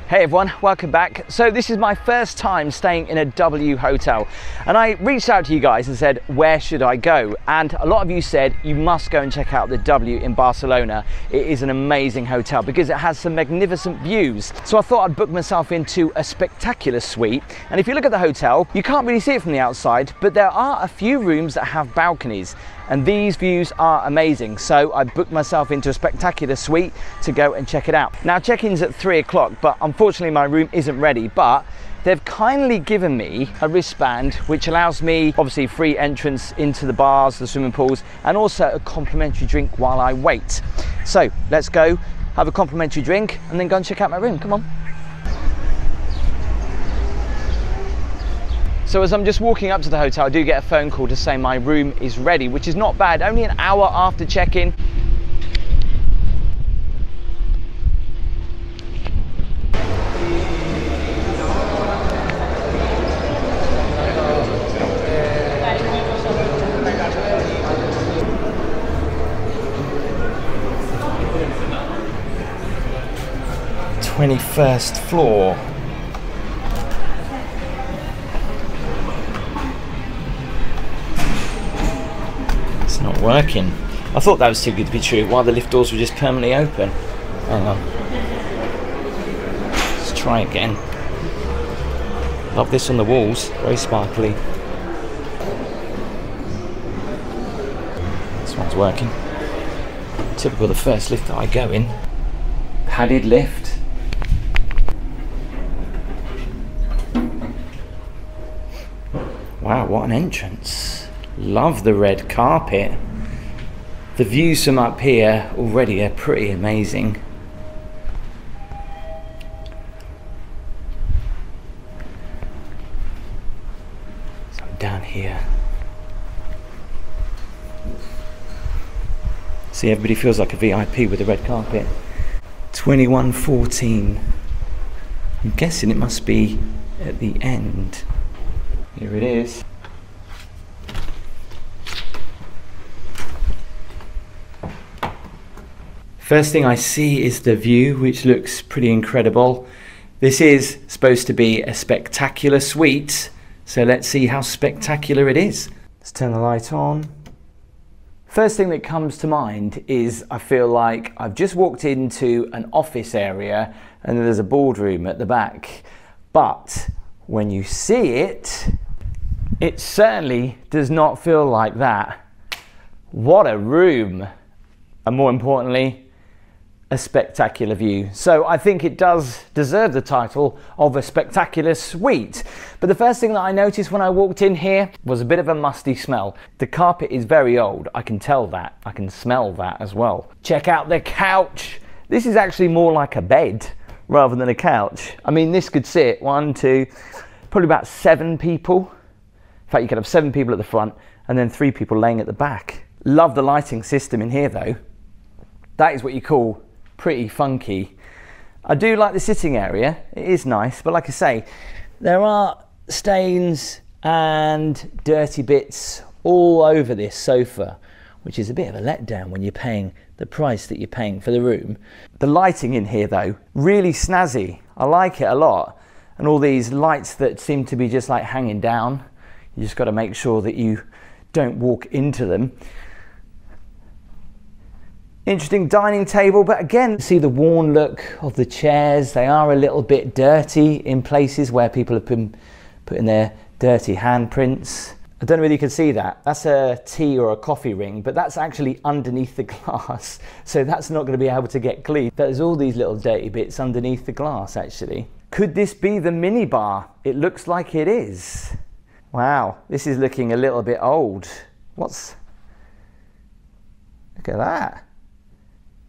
Hey everyone, welcome back. So this is my first time staying in a W hotel, and I reached out to you guys and said, where should I go? And a lot of you said you must go and check out the W in Barcelona. It is an amazing hotel because it has some magnificent views. So I thought I'd book myself into a spectacular suite. And if you look at the hotel, you can't really see it from the outside, but there are a few rooms that have balconies. And these views are amazing. So I booked myself into a spectacular suite to go and check it out. Now check-in's at 3 o'clock, but unfortunately my room isn't ready, but they've kindly given me a wristband which allows me obviously free entrance into the bars, the swimming pools, and also a complimentary drink while I wait. So let's go have a complimentary drink and then go and check out my room. Come on. So as I'm just walking up to the hotel, I do get a phone call to say my room is ready, which is not bad, only an hour after check-in. '21st floor. Not working. I thought that was too good to be true. While the lift doors were just permanently open. Hang on. Let's try again. Love this on the walls. Very sparkly. This one's working. Typical of the first lift that I go in. Padded lift. Wow, what an entrance. Love the red carpet. The views from up here already are pretty amazing. So I'm down here. See, everybody feels like a VIP with the red carpet. 2114. I'm guessing it must be at the end. Here it is. First thing I see is the view, which looks pretty incredible. This is supposed to be a spectacular suite, so let's see how spectacular it is. Let's turn the light on. First thing that comes to mind is I feel like I've just walked into an office area and there's a boardroom at the back. But when you see it, it certainly does not feel like that. What a room! And more importantly, a spectacular view. So I think it does deserve the title of a spectacular suite. But the first thing that I noticed when I walked in here was a bit of a musty smell. The carpet is very old. I can tell that. I can smell that as well. Check out the couch. This is actually more like a bed rather than a couch. I mean, this could sit 1, 2, probably about 7 people. In fact, you could have 7 people at the front and then 3 people laying at the back. Love the lighting system in here though. That is what you call pretty funky. I do like the sitting area, it is nice, but like I say, there are stains and dirty bits all over this sofa, which is a bit of a letdown when you're paying the price that you're paying for the room. The lighting in here though, really snazzy. I like it a lot. And all these lights that seem to be just like hanging down, you just got to make sure that you don't walk into them. Interesting dining table, but again, see the worn look of the chairs. They are a little bit dirty in places where people have been putting their dirty handprints. I don't know whether you can see that. That's a tea or a coffee ring, but that's actually underneath the glass. So that's not going to be able to get clean. There's all these little dirty bits underneath the glass actually. Could this be the mini bar? It looks like it is. Wow, this is looking a little bit old. Look at that.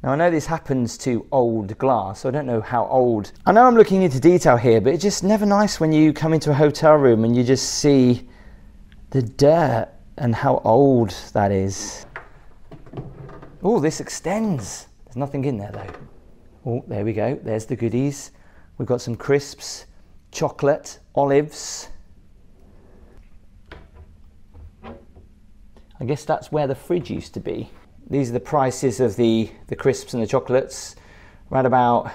Now I know this happens to old glass, so I don't know how old. I know I'm looking into detail here, but it's just never nice when you come into a hotel room and you just see the dirt and how old that is. Oh, this extends. There's nothing in there though. Oh, there we go. There's the goodies. We've got some crisps, chocolate, olives. I guess that's where the fridge used to be. These are the prices of the crisps and the chocolates. Around about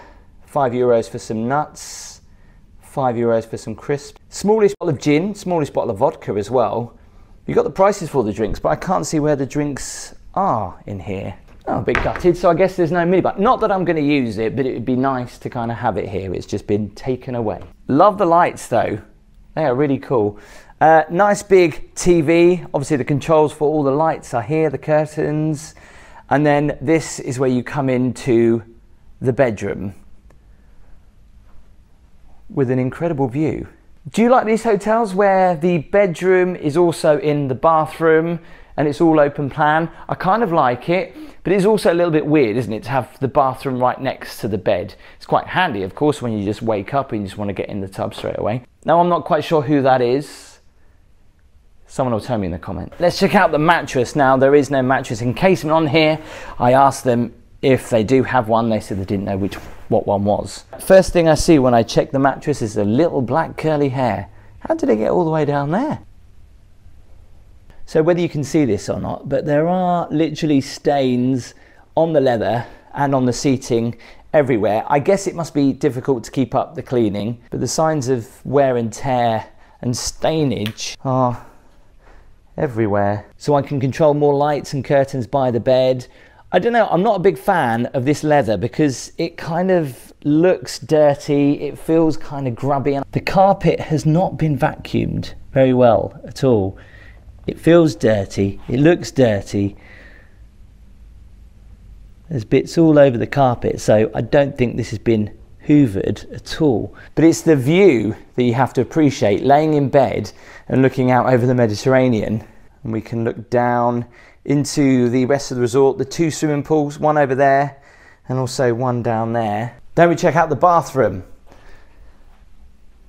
€5 for some nuts, €5 for some crisps. Smallest bottle of gin, smallest bottle of vodka as well. You've got the prices for the drinks, but I can't see where the drinks are in here. Oh, a bit gutted, so I guess there's no minibar. Not that I'm going to use it, but it would be nice to kind of have it here. It's just been taken away. Love the lights though. They are really cool. Nice big TV. Obviously the controls for all the lights are here, the curtains. And then this is where you come into the bedroom with an incredible view. Do you like these hotels where the bedroom is also in the bathroom and it's all open plan? I kind of like it, but it's also a little bit weird, isn't it, to have the bathroom right next to the bed. It's quite handy, of course, when you just wake up and you just want to get in the tub straight away. Now, I'm not quite sure who that is. Someone will tell me in the comment. Let's check out the mattress now. There is no mattress encasement on here. I asked them if they do have one. They said they didn't know what one was. First thing I see when I check the mattress is a little black curly hair. How did it get all the way down there? So whether you can see this or not, but there are literally stains on the leather and on the seating everywhere. I guess it must be difficult to keep up the cleaning, but the signs of wear and tear and stainage are everywhere. So I can control more lights and curtains by the bed. I don't know, I'm not a big fan of this leather because it kind of looks dirty, it feels kind of grubby. And the carpet has not been vacuumed very well at all. It feels dirty, it looks dirty. There's bits all over the carpet, so I don't think this has been hoovered at all. But it's the view that you have to appreciate, laying in bed and looking out over the Mediterranean. And we can look down into the rest of the resort, the two swimming pools, one over there and also one down there. Then we check out the bathroom.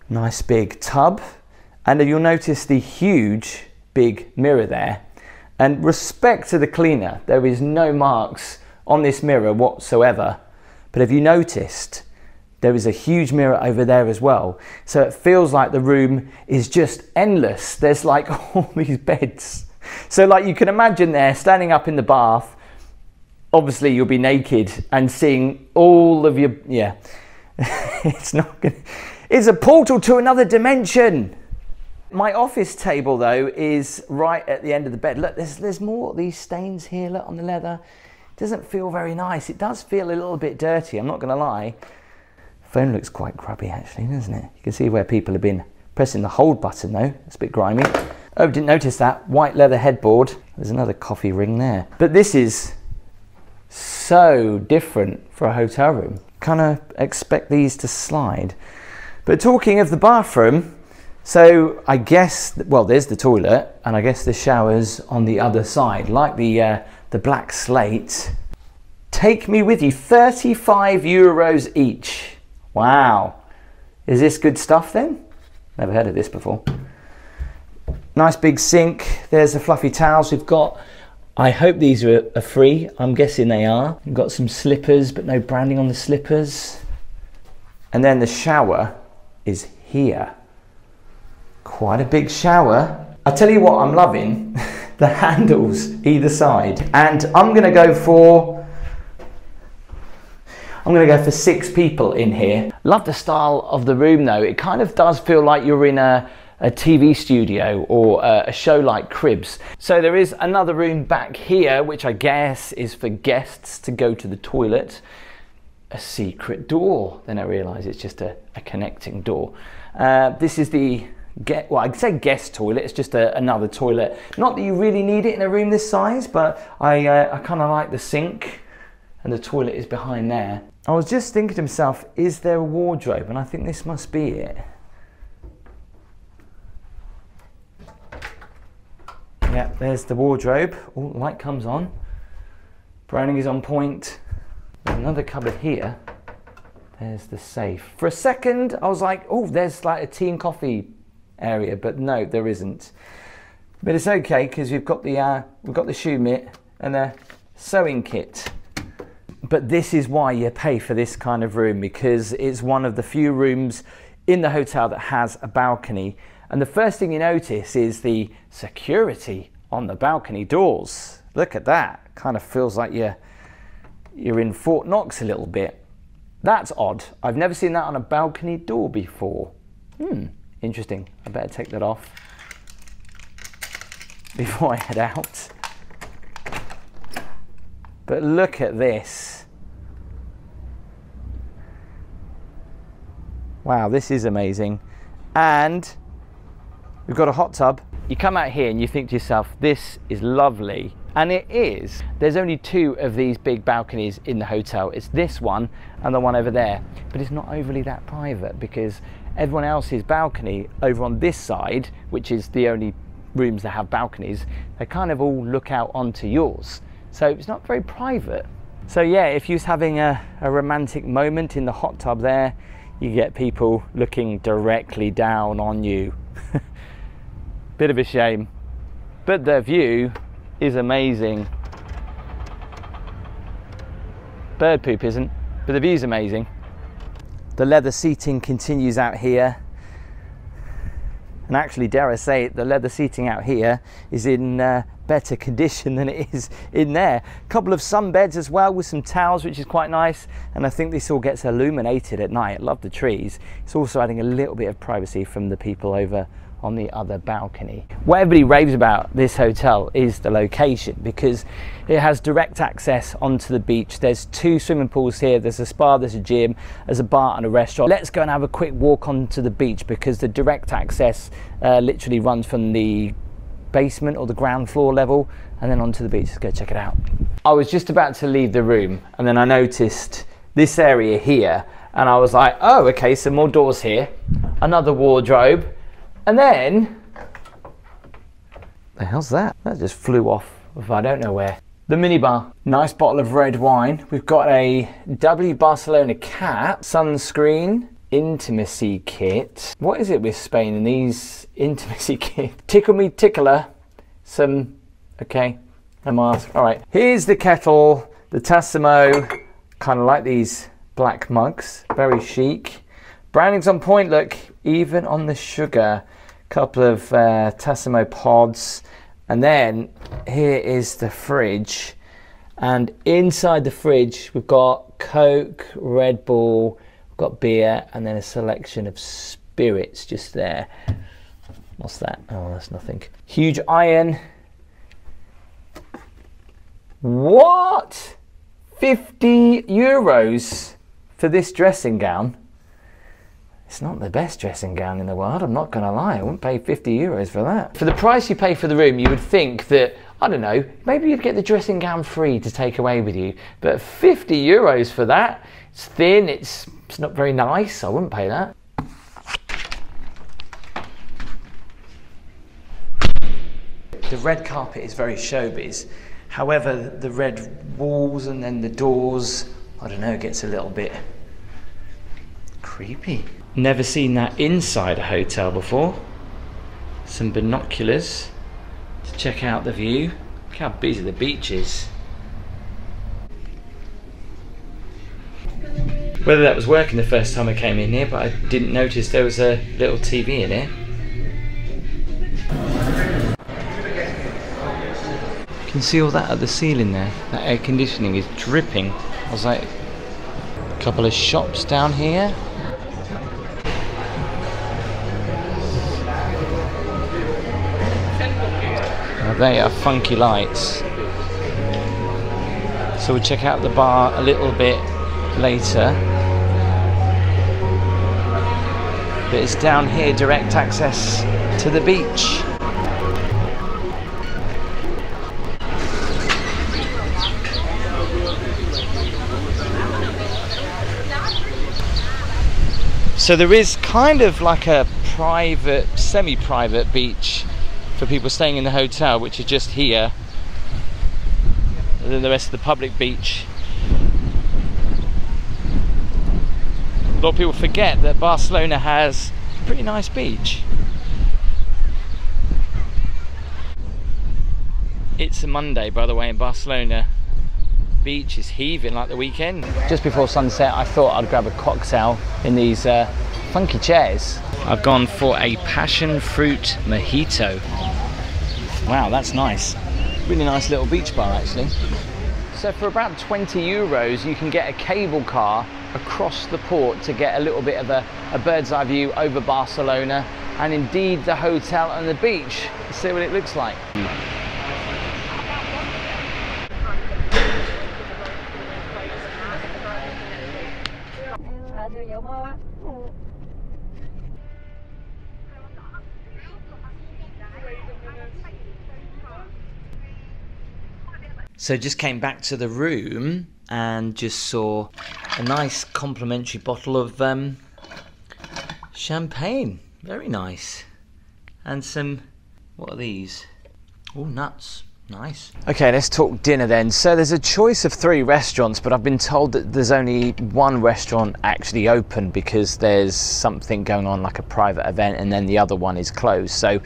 Nice big tub, and you'll notice the huge big mirror there. And respect to the cleaner, there is no marks on this mirror whatsoever. But have you noticed there is a huge mirror over there as well? So it feels like the room is just endless. There's like all these beds. So like you can imagine there, standing up in the bath, obviously you'll be naked and seeing all of your, yeah, it's not good. It's a portal to another dimension. My office table though is right at the end of the bed. Look, there's more of these stains here, look, on the leather. It doesn't feel very nice. It does feel a little bit dirty, I'm not gonna lie. Phone looks quite grubby actually, doesn't it? You can see where people have been pressing the hold button though. It's a bit grimy. Oh, didn't notice that. White leather headboard. There's another coffee ring there. But this is so different for a hotel room. Kind of expect these to slide. But talking of the bathroom, so I guess, well, there's the toilet, and I guess the shower's on the other side, like the black slate. Take me with you, €35 each. Wow. Is this good stuff then? Never heard of this before. Nice big sink. There's the fluffy towels we've got. I hope these are free. I'm guessing they are. We've got some slippers, but no branding on the slippers. And then the shower is here. Quite a big shower. I'll tell you what I'm loving. The handles either side. And I'm gonna go for 6 people in here. Love the style of the room though. It kind of does feel like you're in a TV studio or a show like Cribs. So there is another room back here, which I guess is for guests to go to the toilet. A secret door. Then I realise it's just a connecting door. This is the, well, I'd say guest toilet. It's just another toilet. Not that you really need it in a room this size, but I kind of like the sink, and the toilet is behind there. I was just thinking to myself, is there a wardrobe? And I think this must be it. Yeah, there's the wardrobe. Oh, light comes on. Browning is on point. There's another cupboard here. There's the safe. For a second, I was like, oh, there's like a tea and coffee area, but no, there isn't. But it's okay because we've got the shoe mitt and a sewing kit. But this is why you pay for this kind of room, because it's one of the few rooms in the hotel that has a balcony. And the first thing you notice is the security on the balcony doors. Look at that. Kind of feels like you're in Fort Knox a little bit. That's odd. I've never seen that on a balcony door before. Interesting. I better take that off before I head out. But look at this. Wow, this is amazing. And we've got a hot tub. You come out here and you think to yourself, this is lovely. And it is. There's only 2 of these big balconies in the hotel. It's this one and the one over there. But it's not overly that private because everyone else's balcony over on this side, which is the only rooms that have balconies, they kind of all look out onto yours. So it's not very private. So yeah, if you're having a romantic moment in the hot tub there, you get people looking directly down on you. Bit of a shame, but the view is amazing. Bird poop isn't, but the view's amazing. The leather seating continues out here. And actually, dare I say it, the leather seating out here is in better condition than it is in there. A couple of sunbeds as well with some towels, which is quite nice. And I think this all gets illuminated at night. I love the trees. It's also adding a little bit of privacy from the people over on the other balcony. What everybody raves about this hotel is the location, because it has direct access onto the beach. There's 2 swimming pools here, there's a spa, there's a gym, there's a bar and a restaurant. Let's go and have a quick walk onto the beach, because the direct access literally runs from the basement or the ground floor level and then onto the beach. Let's go check it out. I was just about to leave the room and then I noticed this area here and I was like, oh, okay, some more doors here, another wardrobe. And then, the hell's that? That just flew off of I don't know where. The minibar, nice bottle of red wine. We've got a W Barcelona cap, sunscreen, intimacy kit. What is it with Spain and these intimacy kits? Tickle me tickler, some, okay, a mask. All right, here's the kettle, the Tassimo, kind of like these black mugs, very chic. Branding's on point, look, even on the sugar. Couple of Tassimo pods, and then here is the fridge, and inside the fridge we've got Coke, Red Bull, we've got beer, and then a selection of spirits just there. What's that? Oh, that's nothing. Huge iron. What? 50 euros for this dressing gown? It's not the best dressing gown in the world, I'm not going to lie. I wouldn't pay 50 euros for that. For the price you pay for the room, you would think that, I don't know, maybe you'd get the dressing gown free to take away with you. But 50 euros for that, it's thin, it's not very nice, I wouldn't pay that. The red carpet is very showbiz. However, the red walls and then the doors, I don't know, it gets a little bit creepy. Never seen that inside a hotel before. Some binoculars to check out the view. Look how busy the beach is. Whether that was working the first time I came in here, but I didn't notice there was a little TV in here. You can see all that at the ceiling there. That air conditioning is dripping. I was like, a couple of shops down here. They are funky lights. So we'll check out the bar a little bit later. But it's down here, direct access to the beach. So there is kind of like a private, semi-private beach for people staying in the hotel, which is just here, and then the rest of the public beach. A lot of people forget that Barcelona has a pretty nice beach. It's a Monday, by the way, in Barcelona. Beach is heaving like the weekend. Just before sunset, I thought I'd grab a cocktail in these funky chairs. I've gone for a passion fruit mojito. Wow, that's nice. Really nice little beach bar, actually. So for about 20 euros, you can get a cable car across the port to get a little bit of a bird's eye view over Barcelona and indeed the hotel and the beach. Let's see what it looks like. So just came back to the room and just saw a nice complimentary bottle of champagne. Very nice. And some, what are these? Oh, nuts. Nice. Okay, let's talk dinner then. So there's a choice of 3 restaurants, but I've been told that there's only 1 restaurant actually open because there's something going on, like a private event, and then the other one is closed. So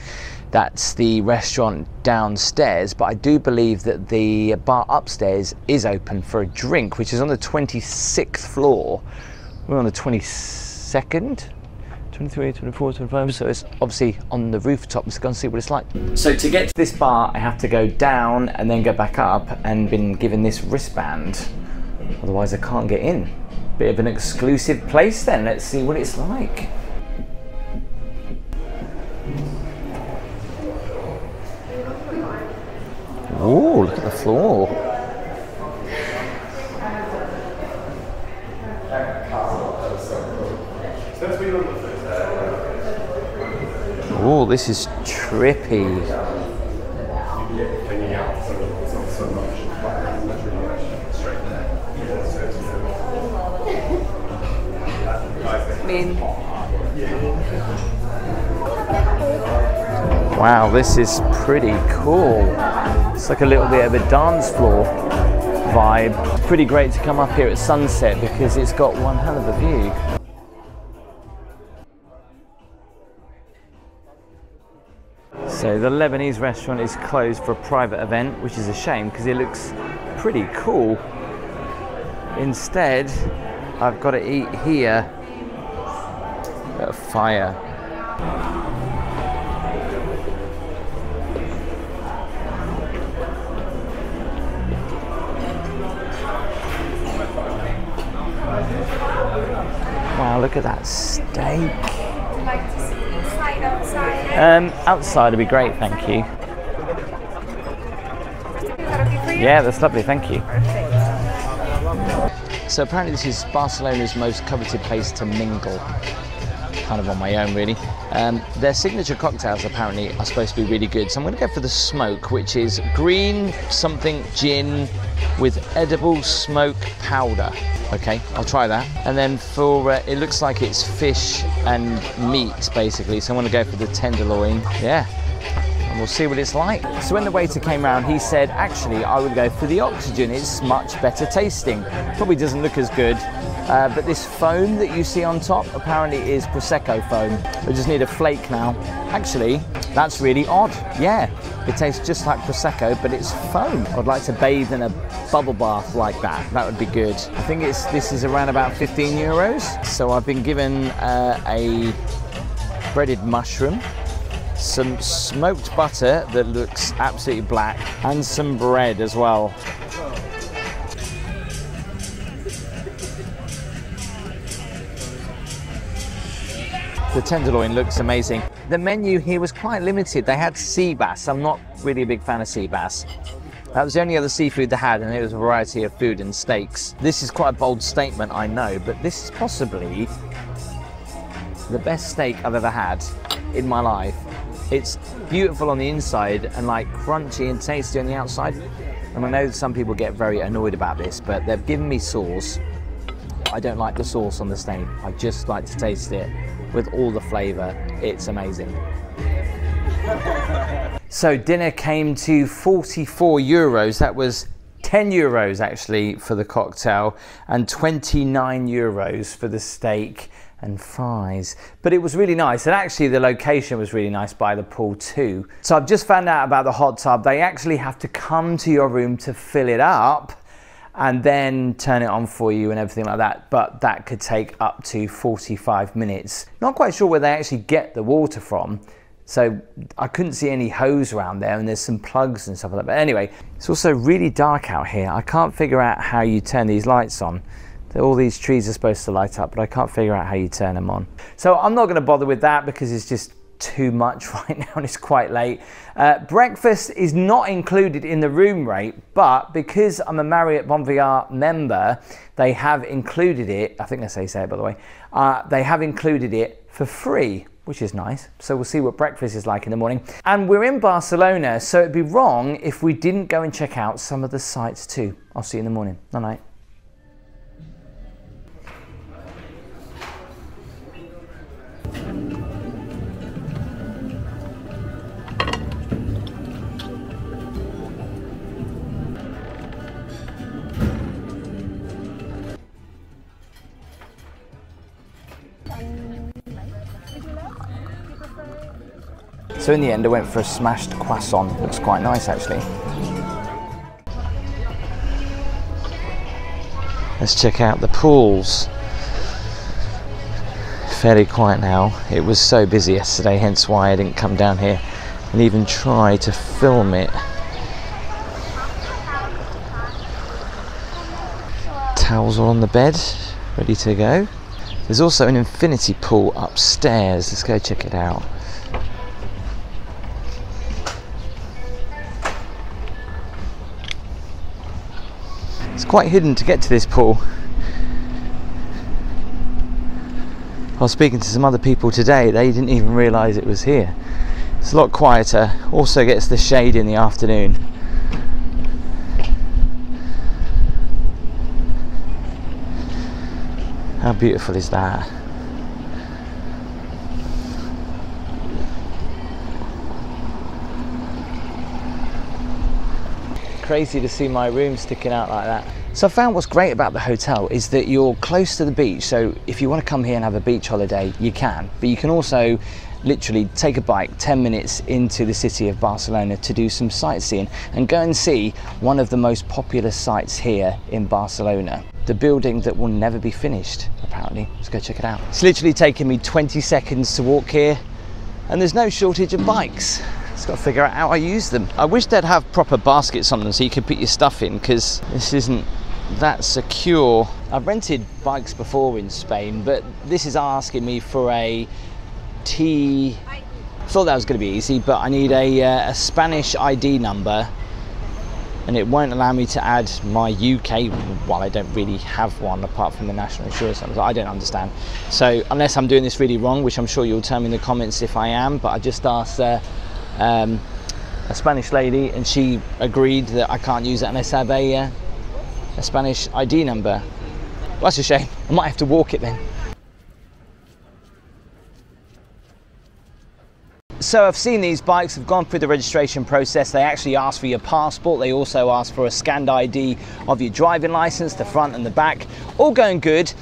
that's the restaurant downstairs, but I do believe that the bar upstairs is open for a drink, which is on the 26th floor. We're on the 22nd, 23, 24, 25, so it's obviously on the rooftop. Let's go and see what it's like. So to get to this bar, I have to go down and then go back up, and been given this wristband. Otherwise I can't get in. Bit of an exclusive place then. Let's see what it's like. Oh, look at the floor. Oh, this is trippy. Wow, this is pretty cool. It's like a little bit of a dance floor vibe. It's pretty great to come up here at sunset because it's got one hell of a view. So the Lebanese restaurant is closed for a private event, which is a shame because it looks pretty cool. Instead, I've got to eat here at a fire. Wow, look at that steak. Would you like to see inside, outside? Outside would be great, thank you. Is that okay for you? Yeah, that's lovely, thank you. Perfect. So apparently this is Barcelona's most coveted place to mingle. Kind of on my own, really. Their signature cocktails apparently are supposed to be really good. So I'm going to go for the smoke, which is green something gin with edible smoke powder. Okay, I'll try that. And then for, it looks like it's fish and meat, basically. So I'm going to go for the tenderloin. Yeah. And we'll see what it's like. So when the waiter came round, he said, actually, I would go for the oxygen. It's much better tasting. Probably doesn't look as good. But this foam that you see on top apparently is Prosecco foam. We just need a flake now. Actually, that's really odd. Yeah, it tastes just like Prosecco, but it's foam. I'd like to bathe in a bubble bath like that. That would be good. I think this is around about 15 euros. So I've been given a breaded mushroom, some smoked butter that looks absolutely black, and some bread as well. The tenderloin looks amazing. The menu here was quite limited. They had sea bass. I'm not really a big fan of sea bass. That was the only other seafood they had, and it was a variety of food and steaks. This is quite a bold statement, I know, but this is possibly the best steak I've ever had in my life. It's beautiful on the inside and like crunchy and tasty on the outside. And I know some people get very annoyed about this, but they've given me sauce. I don't like the sauce on the steak. I just like to taste it with all the flavour. It's amazing. So dinner came to 44 euros. That was 10 euros actually for the cocktail and 29 euros for the steak and fries. But it was really nice, and actually the location was really nice by the pool too. So I've just found out about the hot tub. They actually have to come to your room to fill it up and then turn it on for you and everything like that, but that could take up to 45 minutes. Not quite sure where they actually get the water from, so I couldn't see any hose around there, and there's some plugs and stuff like that. But anyway, it's also really dark out here. I can't figure out how you turn these lights on. All these trees are supposed to light up, but I can't figure out how you turn them on. So I'm not going to bother with that because it's just too much right now and it's quite late. Breakfast is not included in the room rate, but because I'm a Marriott Bon Voyage member, they have included it. I think that's how you say it, by the way. They have included it for free, which is nice. So we'll see what breakfast is like in the morning. And we're in Barcelona, so it'd be wrong if we didn't go and check out some of the sites too. I'll see you in the morning. Night night. So in the end I went for a smashed croissant. Looks quite nice actually. Let's check out the pools. Fairly quiet now. It was so busy yesterday, hence why I didn't come down here and even try to film it. Towels all on the bed, ready to go. There's also an infinity pool upstairs. Let's go check it out. It's quite hidden to get to this pool. I was speaking to some other people today, they didn't even realise it was here. It's a lot quieter, also gets the shade in the afternoon. How beautiful is that? Crazy to see my room sticking out like that. So I found what's great about the hotel is that you're close to the beach, so if you want to come here and have a beach holiday you can, but you can also literally take a bike 10 minutes into the city of Barcelona to do some sightseeing and go and see one of the most popular sites here in Barcelona, the building that will never be finished apparently. Let's go check it out. It's literally taken me 20 seconds to walk here and there's no shortage of bikes. Just got to figure out how I use them. I wish they'd have proper baskets on them so you could put your stuff in, because this isn't that secure. I've rented bikes before in Spain, but this is asking me for a T. Thought that was going to be easy, but I need a Spanish ID number, and it won't allow me to add my UK one. I don't really have one apart from the national insurance number. I don't understand. So unless I'm doing this really wrong, which I'm sure you'll tell me in the comments if I am, but I just asked a Spanish lady and she agreed that I can't use it unless I have a Spanish ID number. Well, that's a shame. I might have to walk it then. So I've seen these bikes, I've gone through the registration process. They actually ask for your passport. They also ask for a scanned ID of your driving license, the front and the back. All going good.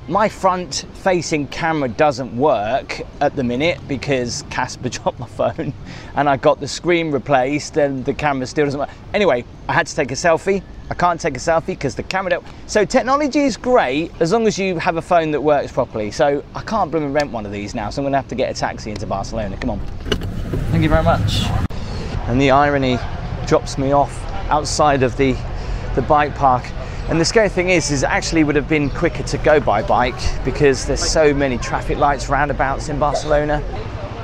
My front facing camera doesn't work at the minute because Casper dropped my phone and I got the screen replaced and the camera still doesn't work. Anyway, I had to take a selfie. I can't take a selfie because the camera don't. So technology is great as long as you have a phone that works properly. So I can't blooming rent one of these now, so I'm gonna have to get a taxi into Barcelona. Come on. Thank you very much. And the irony drops me off outside of the bike park. And the scary thing is it actually would have been quicker to go by bike because there's so many traffic lights, roundabouts in Barcelona.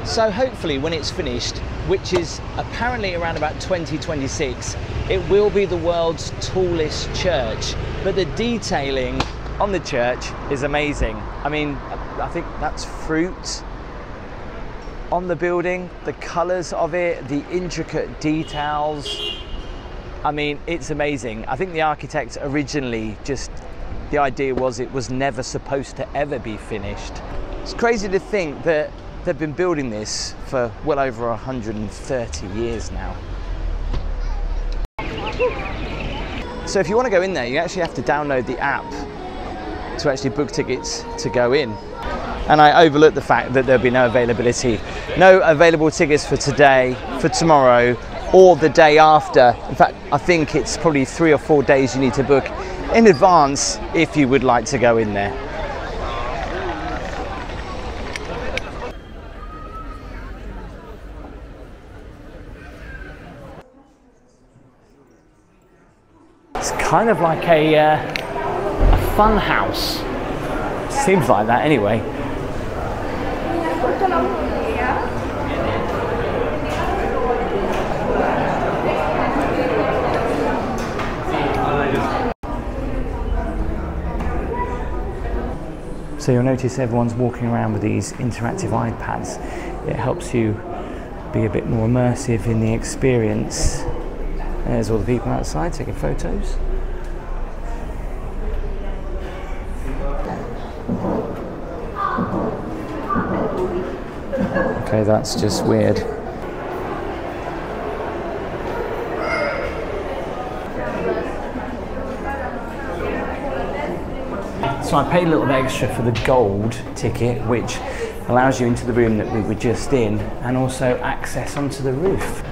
So hopefully when it's finished, which is apparently around about 2026, it will be the world's tallest church. But the detailing on the church is amazing. I mean, I think that's fruit on the building, the colours of it, the intricate details. I mean, it's amazing. I think the architect originally the idea was it was never supposed to ever be finished. It's crazy to think that they've been building this for well over 130 years now. So if you want to go in there, you actually have to download the app to actually book tickets to go in. And I overlooked the fact that there'll be no availability. No available tickets for today, for tomorrow, or the day after. In fact, I think it's probably 3 or 4 days you need to book in advance if you would like to go in there. It's kind of like a fun house. Seems like that anyway. So you'll notice everyone's walking around with these interactive iPads. It helps you be a bit more immersive in the experience. There's all the people outside taking photos. Okay, that's just weird. So I paid a little bit extra for the gold ticket, which allows you into the room that we were just in and also access onto the roof.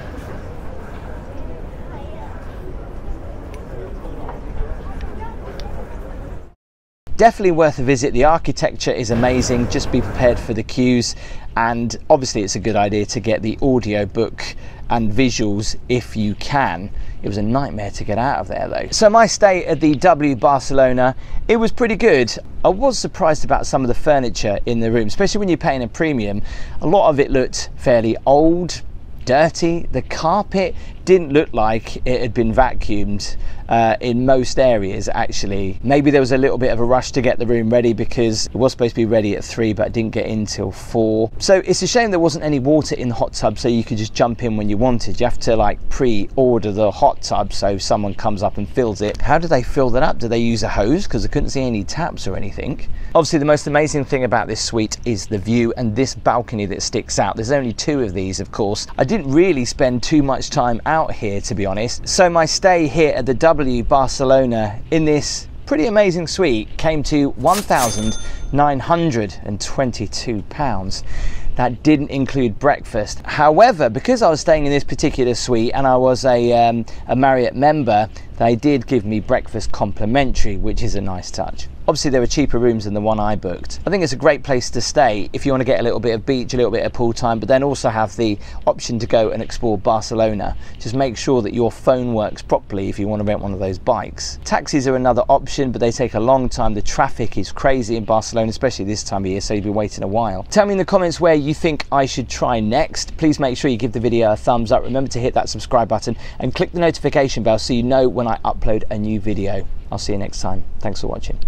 Definitely worth a visit. The architecture is amazing. Just be prepared for the queues, and obviously it's a good idea to get the audio book and visuals if you can. It was a nightmare to get out of there though. So my stay at the W Barcelona, it was pretty good. I was surprised about some of the furniture in the room, especially when you're paying a premium. A lot of it looked fairly old, dirty. The carpet didn't look like it had been vacuumed in most areas actually. Maybe there was a little bit of a rush to get the room ready because it was supposed to be ready at 3 but it didn't get in till 4. So it's a shame there wasn't any water in the hot tub so you could just jump in when you wanted. You have to like pre-order the hot tub so someone comes up and fills it. How do they fill that up? Do they use a hose? Because I couldn't see any taps or anything. Obviously the most amazing thing about this suite is the view and this balcony that sticks out. There's only 2 of these of course. I didn't really spend too much time out here to be honest. So my stay here at the W Barcelona in this pretty amazing suite came to £1,922. That didn't include breakfast. However, because I was staying in this particular suite and I was a Marriott member, they did give me breakfast complimentary, which is a nice touch. Obviously there were cheaper rooms than the one I booked. I think it's a great place to stay if you want to get a little bit of beach, a little bit of pool time, but then also have the option to go and explore Barcelona. Just make sure that your phone works properly if you want to rent one of those bikes. Taxis are another option, but they take a long time. The traffic is crazy in Barcelona, especially this time of year, so you'll be waiting a while. Tell me in the comments where you think I should try next. Please make sure you give the video a thumbs up. Remember to hit that subscribe button and click the notification bell so you know when I upload a new video. I'll see you next time. Thanks for watching.